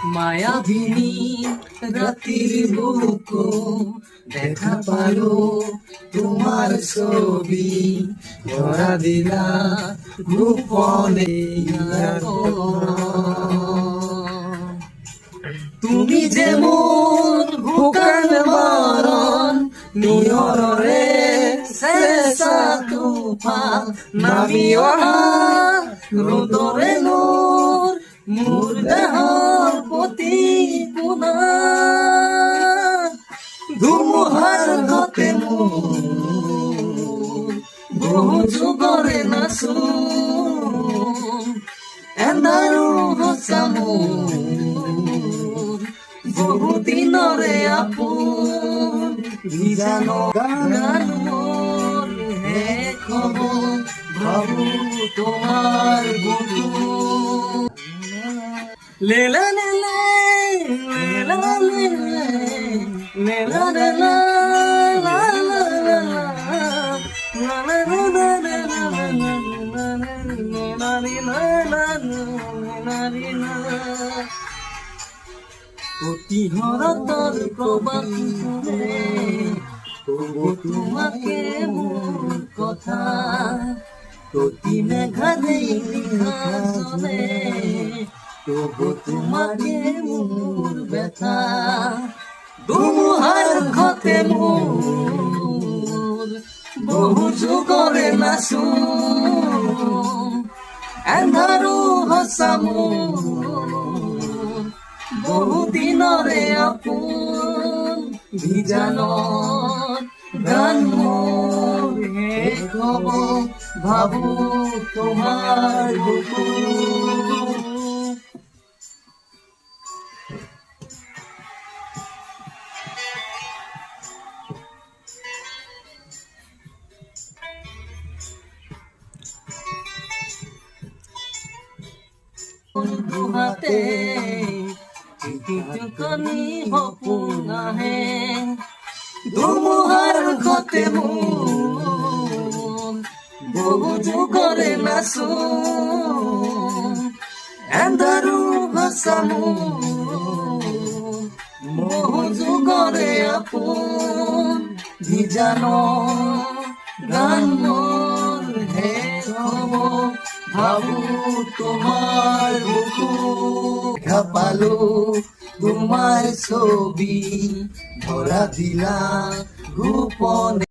মায়াবিনী রাতির বুকো দেখা পালো তোমার ছবি ধরা দিলা গোপনে তুমি যেমন হুকান মারণ নিয়রে শেষা তুফান নামি অহা রোদরে নূর মোর দেহর প্রতি পুনা ধুমুহার গতে মোর বহু যুগরে নাচো এন্দারু হসামো বহু দিনরে আপুন ভিজানো গান মোর হে খবর ভাবু তোমার বুকু লেলা লেলা লেলা লেলা লেলা অতিহরতর প্রবাসী তবু তোমাকে মোর কথা প্রতি মেঘালেই লিখা চলে তবু তোমাকে মোর ব্যথা ধুমুহার ঘতে মোর বহু যুগরে নাচো এন্ধারু হসা মোর বহু দিনরে আপুন ভিজানো গান মোর হে খবর ভাবু তোমার বুকু হাতে চিকনি হপুন আহে ধুমুহার ঘতে মোর বহু যুগরে নাচো এন্দারু ভাষা বহু যুগরে আপন ভিজানো গান মোর হে খবর ভাবু তোমার বুকু দেখা পালো তোমার ছবি ধরা দিলা গোপনে।